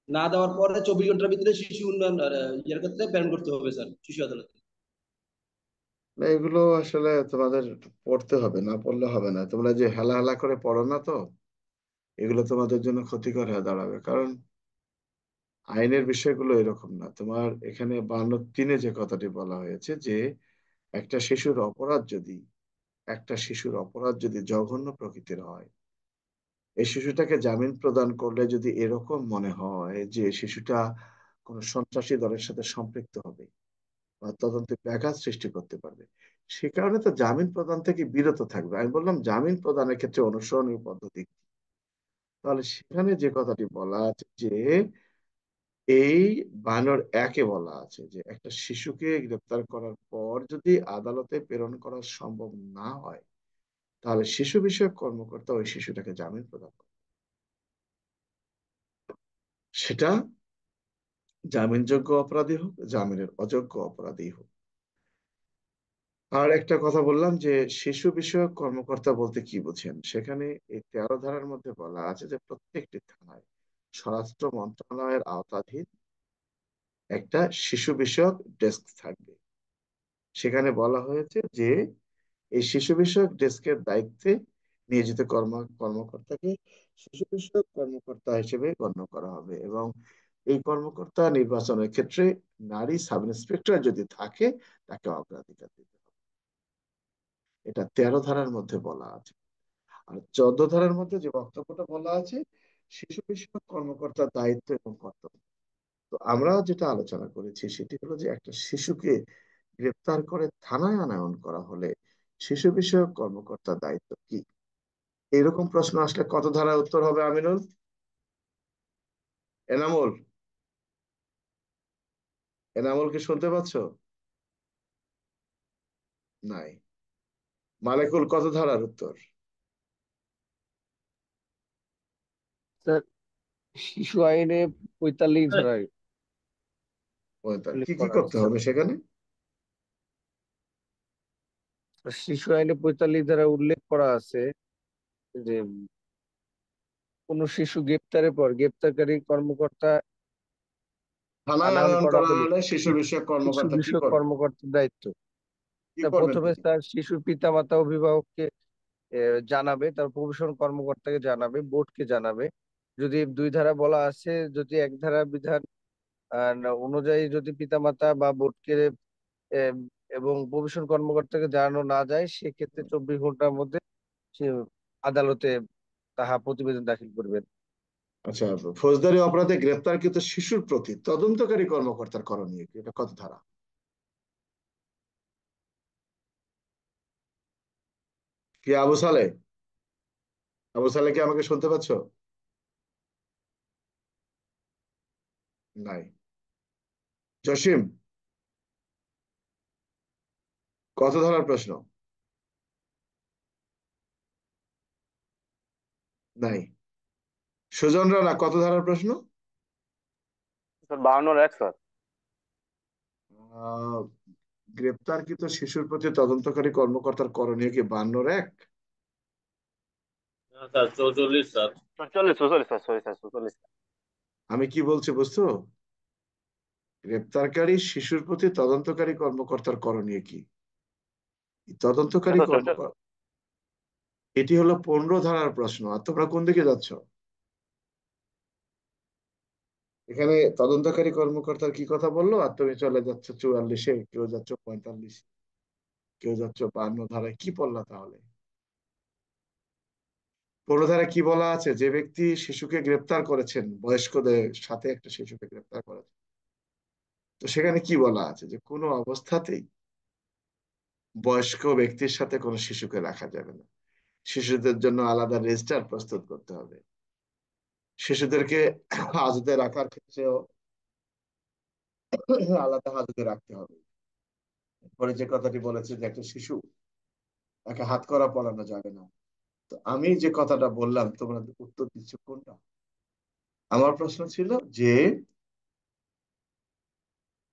S2: না দেওয়ার পরে 24 ঘন্টার ভিতরে শিশু উন্নয়ন ইয়ের ক্ষেত্রে প্রেরণ করতে হবে স্যার শিশু আদালতে।
S1: না, এগুলো আসলে তোমাদের পড়তে হবে, না পড়লে হবে না। তোমরা যে হেলা হেলা করে পড়ো না তো, এগুলো তোমাদের জন্য ক্ষতিকর হয়ে দাঁড়াবে। কারণ আইনের বিষয়গুলো এরকম না। তোমার এখানে 52(3)-এ যে কথাটি বলা হয়েছে যে একটা শিশুর অপরাধ যদি জঘন্য প্রকৃতির হয়, এই শিশুটাকে জামিন প্রদান করলে যদি এরকম মনে হয় যে শিশুটা কোনো সন্ত্রাসী দলের সাথে সম্পৃক্ত হবে বা তদন্তে ব্যাঘাত সৃষ্টি করতে পারবে, সে কারণে তো জামিন প্রদান থেকে বিরত থাকবে। আমি বললাম জামিন প্রদানের ক্ষেত্রে অনুসরণীয় পদ্ধতি। তাহলে সেখানে যে কথাটি বলা আছে যে এই 52(1)-এ বলা আছে যে একটা শিশুকে গ্রেপ্তার করার পর যদি আদালতে প্রেরণ করা সম্ভব না হয়, তাহলে শিশু বিষয়ক কর্মকর্তা ওই শিশুটাকে জামিন প্রদান করে। সেটা জামিনযোগ্য অপরাধী হোক, জামিনের অযোগ্য অপরাধী হোক। আর একটা কথা বললাম যে শিশু বিষয়ক কর্মকর্তা বলতে কি বুঝেন, সেখানে এই 13 ধারার মধ্যে বলা আছে যে প্রত্যেকটি থানায় স্বরাষ্ট্র মন্ত্রণালয়ের আওতাধীন একটা শিশু বিষয়ক ডেস্ক থাকবে। সেখানে বলা হয়েছে যে এই শিশু বিষয়ক ডেস্কের দায়িত্বে নিয়োজিত কর্মকর্তাকে শিশু বিষয়ক কর্মকর্তা হিসেবে গণ্য করা হবে, এবং এই কর্মকর্তা নির্বাচনের ক্ষেত্রে নারী সাব ইন্সপেক্টর যদি থাকে তাকে অগ্রাধিকার দিতে হবে। এটা 13 ধারার মধ্যে বলা আছে। আর 14 ধারার মধ্যে যে বক্তব্যটা বলা আছে শিশু বিষয়ক কর্মকর্তার দায়িত্ব এবং কর্তব্য। তো আমরা যেটা আলোচনা করেছি সেটি হলো যে একটা শিশুকে গ্রেপ্তার করে থানায় আনয়ন করা হলে শিশু বিষয়ক কর্মকর্তার দায়িত্ব কি। এরকম প্রশ্ন আসলে কত ধারার উত্তর হবে আমিনুল? এনামুল, এনামুলকে শুনতে পাচ্ছ? নাই। মালেকুল, কত ধারার উত্তর?
S3: স্যার, শিশু আইনে 45 ধারায় উল্লেখ
S1: কি কি
S3: করা
S1: করতে
S3: আছে।
S1: হবে সেখানে?
S3: শিশু আইনে 45 ধারায় উল্লেখ করা আছে যে কোন শিশু গ্রেপ্তারের পর গ্রেপ্তারকারী কর্মকর্তা
S1: থানায়
S3: আনয়ন
S1: আনয়ন
S3: করা
S1: করা
S3: হলে
S1: হলে শিশু বিষয়ক
S3: শিশু
S1: কর্মকর্তা কি
S3: বিষয়ক
S1: করবে?
S3: কর্মকর্তার দায়িত্ব।
S1: কি
S3: তা
S1: করবেন
S3: প্রথমে
S1: তিনি?
S3: তার শিশুর পিতামাতা অভিভাবককে জানাবে, তার প্রবেশন কর্মকর্তাকে জানাবে, বোর্ডকে জানাবে। যদি 2 ধারা বলা আছে, যদি 1 ধারা বিধান অনুযায়ী যদি পিতামাতা বা বোর্ডকে আহ, এবং প্রবেশন কর্মকর্তাকে জানানো না যায়, সেক্ষেত্রে 24 ঘন্টার মধ্যে সে আদালতে তাহা প্রতিবেদন দাখিল করবেন।
S1: আচ্ছা, ফৌজদারি অপরাধে গ্রেপ্তারকৃত শিশুর প্রতি তদন্তকারী কর্মকর্তার করণীয় কি, এটা কত ধারা? কি আবু সালে, আবু সালে কি আমাকে শুনতে পাচ্ছ? নাই। জসিম, কত ধারার প্রশ্ন? নাই। সুজন রানা, কত ধারার প্রশ্ন?
S5: Sir 52-1 sir.
S1: আহ গ্রেপ্তারকৃত শিশুর প্রতি তদন্তকারী কর্মকর্তার করণীয় কি 52(1)?
S6: না sir 44 sir.
S5: 44 sir, sorry sir, 44।
S1: আমি কি বলছি বুঝছো? গ্রেপ্তারকারী শিশুর প্রতি তদন্তকারী কর্মকর্তার করণীয় কি? এই তদন্তকারী
S5: স্যার
S1: কর্মকর্তা, এটি হলো 15 ধারার প্রশ্ন। আর তোমরা কোন দিকে যাচ্ছ? এখানে তদন্তকারী কর্মকর্তার কি কথা বললো আর তুমি চলে যাচ্ছ 44-এ, কেউ যাচ্ছ 45, কেউ যাচ্ছ 52 ধারায়। কি পড়লা তাহলে? 15 ধারায় কি বলা আছে? যে ব্যক্তি শিশুকে গ্রেপ্তার করেছেন, বয়স্কদের সাথে একটা শিশুকে গ্রেপ্তার করেছেন, তো সেখানে কি বলা আছে যে কোনো অবস্থাতেই বয়স্ক ব্যক্তির সাথে কোনো শিশুকে রাখা যাবে না। শিশুদের জন্য আলাদা রেজিস্টার প্রস্তুত করতে হবে। শিশুদেরকে হাজতে রাখার ক্ষেত্রেও আলাদা হাজতে রাখতে হবে। পরে যে কথাটি বলেছে যে একটা শিশু একে হাত করা পড়ানো যাবে না। তো আমি যে কথাটা বললাম তোমরা উত্তর দিচ্ছ কোনটা? আমার প্রশ্ন ছিল যে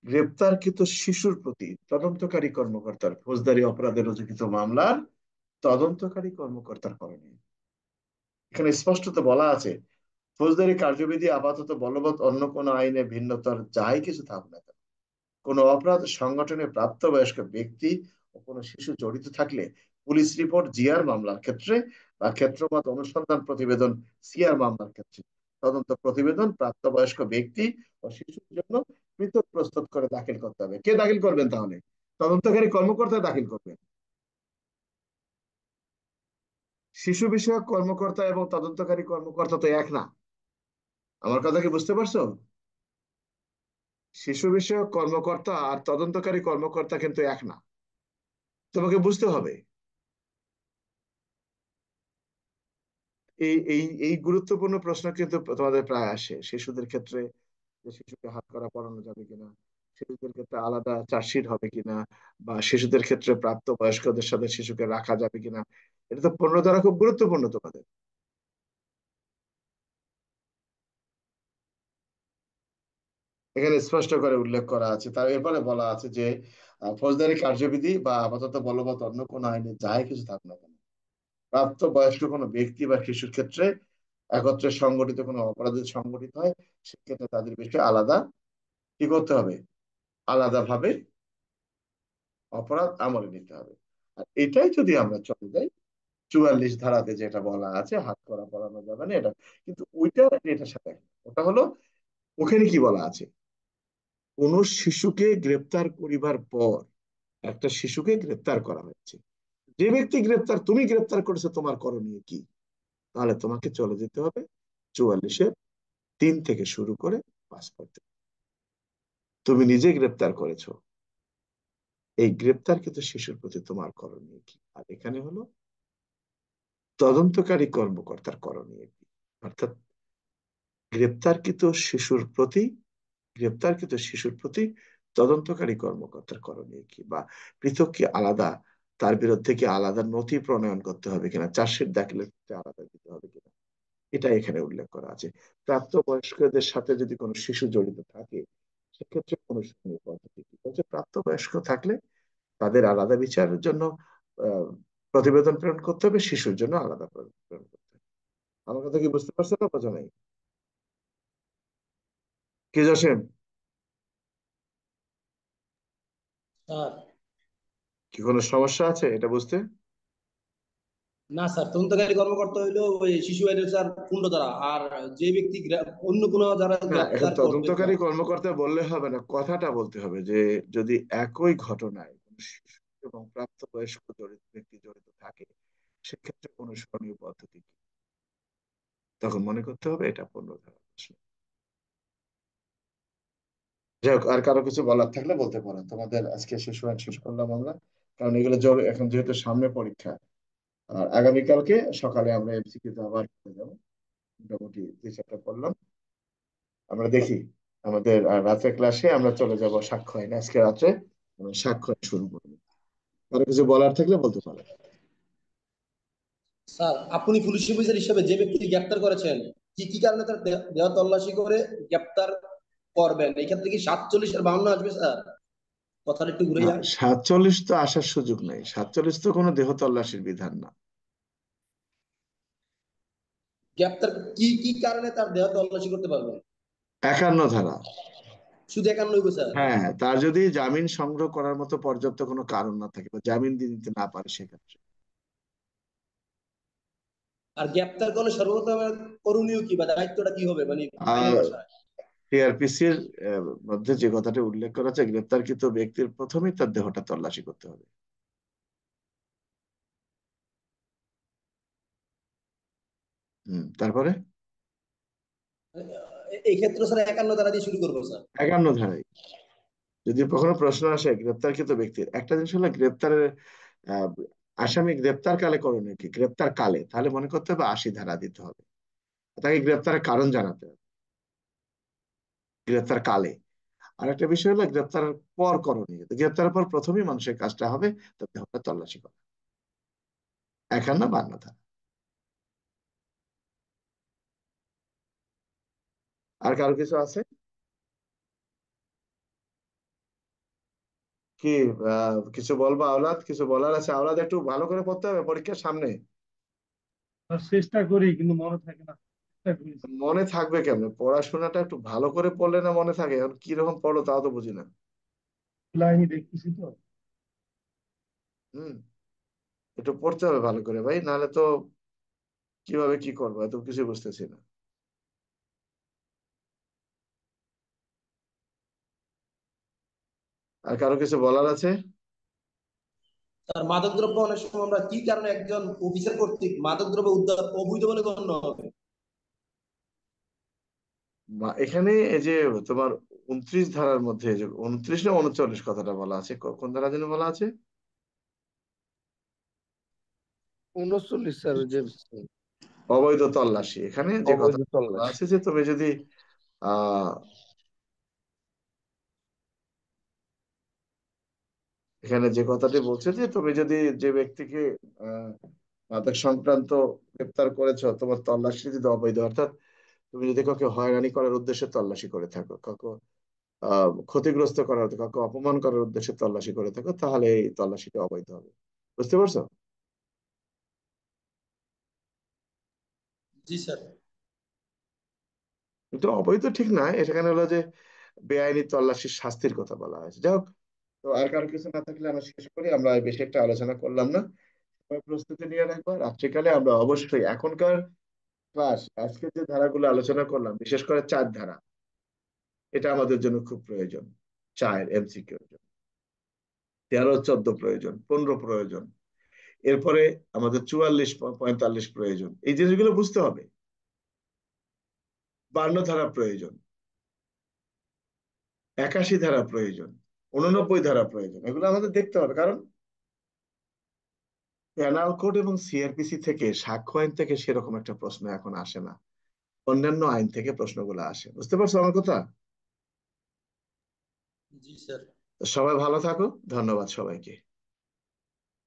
S1: গ্রেপ্তারকৃত শিশুর প্রতি তদন্তকারী কর্মকর্তার ফৌজদারি অপরাধে রুজুকৃত মামলার তদন্তকারী কর্মকর্তার করণীয়। এখানে স্পষ্টত বলা আছে ফৌজদারি কার্যবিধি আপাতত বলবৎ অন্য কোনো আইনে ভিন্নতর যাই কিছু থাকুক না কেন, কোনো অপরাধ সংগঠনে প্রাপ্তবয়স্ক ব্যক্তি ও কোনো শিশু জড়িত থাকলে পুলিশ রিপোর্ট জিআর মামলার ক্ষেত্রে বা ক্ষেত্রমত অনুসন্ধান প্রতিবেদন সিআর মামলার ক্ষেত্রে তদন্ত প্রতিবেদন প্রাপ্তবয়স্ক ব্যক্তি ও শিশুর জন্য পৃথক প্রস্তুত করে দাখিল করতে হবে। কে দাখিল করবেন তাহলে? তদন্তকারী কর্মকর্তা দাখিল করবেন। শিশু বিষয়ক কর্মকর্তা এবং তদন্তকারী কর্মকর্তা তো এক না। আমার কথা কি বুঝতে পারছো? শিশু বিষয়ক কর্মকর্তা আর তদন্তকারী কর্মকর্তা কিন্তু এক না, তোমাকে বুঝতে হবে। এই এই এই গুরুত্বপূর্ণ প্রশ্ন কিন্তু তোমাদের প্রায় আসে শিশুদের ক্ষেত্রে, যে শিশুকে হাত করা পড়ানো যাবে কিনা, শিশুদের ক্ষেত্রে আলাদা চার্জশিট হবে কিনা, বা শিশুদের ক্ষেত্রে প্রাপ্ত বয়স্কদের সাথে শিশুকে রাখা যাবে কিনা। এটা তো পণ্য দ্বারা খুব গুরুত্বপূর্ণ তোমাদের। এখানে স্পষ্ট করে উল্লেখ করা আছে, তার এরপরে বলা আছে যে ফৌজদারি কার্যবিধি বা আপাতত বলবৎ অন্য কোনো আইনে যাই কিছু থাকুক না কেন, প্রাপ্ত বয়স্ক কোনো ব্যক্তি বা শিশুর ক্ষেত্রে একত্রে সংগঠিত কোনো অপরাধ যদি সংগঠিত হয়, সেক্ষেত্রে তাদের বিষয়ে আলাদা কি করতে হবে? আলাদাভাবে অপরাধ আমলে নিতে হবে। আর এটাই যদি আমরা চলে যাই 44 ধারাতে যেটা বলা আছে হাত করা পড়ানো যাবে না, এটা কিন্তু ওইটা এটার সাথে এক না। ওটা হলো, ওখানে কি বলা আছে, কোন শিশুকে গ্রেপ্তার করিবার পর, একটা শিশুকে গ্রেপ্তার করা হয়েছে, যে ব্যক্তি গ্রেপ্তার, তুমি গ্রেপ্তার করেছো, তোমার করণীয় কি? তাহলে তোমাকে চলে যেতে হবে 44-এর 3 থেকে শুরু করে 5 পর্যন্ত। তুমি নিজে গ্রেপ্তার করেছো, এই গ্রেপ্তারকৃত শিশুর প্রতি তোমার করণীয় কি? আর এখানে হলো তদন্তকারী কর্মকর্তার করণীয় কি। অর্থাৎ গ্রেপ্তারকৃত শিশুর প্রতি গ্রেপ্তারকৃত শিশুর প্রতি তদন্তকারী কর্মকর্তার করণীয় কি, বা পৃথক কি আলাদা, তার বিরুদ্ধে কি আলাদা নথি প্রণয়ন করতে হবে কিনা, চার্জশিট দাখিলের ক্ষেত্রে আলাদা দিতে হবে কিনা, এটা এখানে উল্লেখ করা আছে। প্রাপ্তবয়স্কদের সাথে যদি কোনো শিশু জড়িত থাকে, সেক্ষেত্রে অনুসরণীয় পদ্ধতি কি হচ্ছে, প্রাপ্তবয়স্ক থাকলে তাদের আলাদা বিচারের জন্য আহ, প্রতিবেদন প্রেরণ করতে হবে, শিশুর জন্য আলাদা প্রেরণ করতে হবে। আমার কথা কি বুঝতে পারছো না, বোঝা নাই? কি জসিম,
S2: স্যার,
S1: কি কোনো সমস্যা আছে এটা বুঝতে?
S2: না স্যার, তদন্তকারী কর্মকর্তা হইলো ওই শিশু আইনের স্যার পূর্ণ দ্বারা, আর যে ব্যক্তি অন্য কোনো যারা
S1: না, এখন
S2: গ্রেপ্তার করবে
S1: তদন্তকারী
S2: স্যার।
S1: কর্মকর্তা বললে হবে না, কথাটা বলতে হবে যে যদি একই ঘটনায় কোনো শিশু এবং প্রাপ্তবয়স্ক জড়িত ব্যক্তি জড়িত থাকে, সেক্ষেত্রে অনুসরণীয় পদ্ধতি কি, তখন মনে করতে হবে এটা 15 ধারা প্রশ্ন। যাই হোক, আর কারো কিছু বলার থাকলে বলতে পারেন। তোমাদের আজকে শিশু আইন শেষ করলাম আমরা, কারণ এগুলো এখন যেহেতু সামনে পরীক্ষা, আর আগামীকালকে সকালে আমরা এমসিকিউ তে আবার করে যাবো। মোটামুটি 2-4টা পড়লাম, আমরা দেখি। আমাদের রাতের ক্লাসে আমরা চলে যাব সাক্ষ্য আইনে, আজকে রাত্রে আমরা সাক্ষ্য আইন শুরু করবো। কারো কিছু বলার থাকলে বলতে পারেন।
S2: স্যার, আপনি পুলিশ অফিসার হিসেবে যে ব্যক্তি গ্রেপ্তার করেছেন, কি কি কারণে তার দেহ তল্লাশি করে গ্রেপ্তার করবেন? এই ক্ষেত্রে কি 47 আর 52 আসবে স্যার? কথাটা একটু ঘুরে
S1: না,
S2: যান।
S1: 47 তো আসার সুযোগ নেই, 47 তো কোনো দেহ তল্লাশির বিধান না।
S2: গ্রেপ্তার কি কি কারণে তার দেহ তল্লাশি করতে পারবেন?
S1: 51 ধারা।
S2: শুধু 51 হইব স্যার?
S1: হ্যাঁ, তার যদি জামিন সংগ্রহ করার মতো পর্যাপ্ত কোনো কারণ না থাকে বা জামিন দিয়ে দিতে না পারে, সেক্ষেত্রে।
S2: আর গ্রেপ্তার করলে সর্বপ্রথম করণীয় কি বা দায়িত্বটা কি হবে, মানে আইনের
S1: আর
S2: ভাষায়?
S1: টিআরপিসির মধ্যে যে কথাটা উল্লেখ করা আছে, গ্রেপ্তারকৃত ব্যক্তির প্রথমেই তার দেহটা তল্লাশি করতে হবে। তারপরে
S2: এই ক্ষেত্রে স্যার 51 দ্বারা দিয়ে শুরু করবো স্যার?
S1: 51 ধারায় যদি কখনো প্রশ্ন আসে গ্রেপ্তারকৃত ব্যক্তির, একটা জিনিস হলো গ্রেপ্তারের আহ, আসামি গ্রেপ্তার কালে করণীয় কি, গ্রেপ্তার কালে তাহলে মনে করতে হবে 80 ধারা দিতে হবে, তাকে গ্রেপ্তারের কারণ জানাতে হবে গ্রেপ্তার কালে। আর একটা বিষয় হলো গ্রেপ্তারের পর করণীয়, তো গ্রেপ্তারের পর প্রথমেই মানুষের কাজটা হবে তার দেহটা তল্লাশি করা। 51 52 ধারা। আর কারো কিছু আছে কি? কিছু বলবা আওলাদ? কিছু বলার আছে? আওলাদ একটু ভালো করে পড়তে হবে পরীক্ষার সামনে।
S6: চেষ্টা করি কিন্তু মনে থাকে না, চেষ্টা করি।
S1: মনে থাকবে কেমনে? পড়াশোনাটা একটু ভালো করে পড়লে না মনে থাকে? এখন কিরকম পড়ো তাও তো বুঝি না।
S6: লাইনে দেখতেছি তো।
S1: হুম, একটু পড়তে হবে ভালো করে ভাই, নাহলে তো কিভাবে কি করবো এত কিছু বুঝতেছি না। আর কারো কিছু বলার আছে?
S2: স্যার মাদকদ্রব্য অনেক সময় আমরা কি কারণে একজন অফিসার কর্তৃক মাদকদ্রব্য উদ্ধার অবৈধ বলে গণ্য হবে?
S1: এখানে এই যে তোমার 29 ধারার মধ্যে, যে 29 না 39 কথাটা বলা আছে, কোন ধারা যেন বলা আছে?
S3: 39 স্যার, ওই যে
S1: অবৈধ তল্লাশি। এখানে যে কথা
S3: অবৈধ
S1: বলা
S3: তল্লাশি।
S1: আছে যে তুমি যদি আহ এখানে যে কথাটি বলছে যে তুমি যদি যে ব্যক্তিকে আহ মাদক সংক্রান্ত গ্রেপ্তার করেছো, তোমার তল্লাশি যদি অবৈধ, অর্থাৎ তুমি যদি কাউকে হয়রানি করার উদ্দেশ্যে তল্লাশি করে থাকো, কাউকে ক্ষতিগ্রস্ত করার, কাউকে অপমান করার উদ্দেশ্যে তল্লাশি করে থাকো, তাহলে এই তল্লাশিটা অবৈধ হবে। বুঝতে পারছো?
S2: জি স্যার।
S1: কিন্তু অবৈধ ঠিক নয়, এখানে হলো যে বেআইনি তল্লাশির শাস্তির কথা বলা হয়েছে। যাই হোক, তো আর কারো কিছু না থাকলে আমরা শেষ করি। আমরা বেশি একটা আলোচনা করলাম না। সবাই প্রস্তুতি নিয়ে রাখবো। রাত্রিকালে আমরা অবশ্যই এখনকার ক্লাস, আজকে যে ধারাগুলো আলোচনা করলাম, বিশেষ করে 4 ধারা, এটা আমাদের জন্য খুব প্রয়োজন। 4 এমসিকিউ, 13 14 প্রয়োজন, 15 প্রয়োজন, এরপরে আমাদের 44 45 প্রয়োজন। এই জিনিসগুলো বুঝতে হবে। 52 ধারা প্রয়োজন, 81 ধারা প্রয়োজন, 89 ধারা প্রয়োজন। এগুলো আমাদের দেখতে হবে, কারণ পেনাল কোড এবং সিআরপিসি থেকে, সাক্ষ্য আইন থেকে সেরকম একটা প্রশ্ন এখন আসে না। অন্যান্য আইন থেকে প্রশ্নগুলো আসে। বুঝতে পারছো আমার কথা?
S2: জি স্যার।
S1: তো সবাই ভালো থাকো। ধন্যবাদ সবাইকে।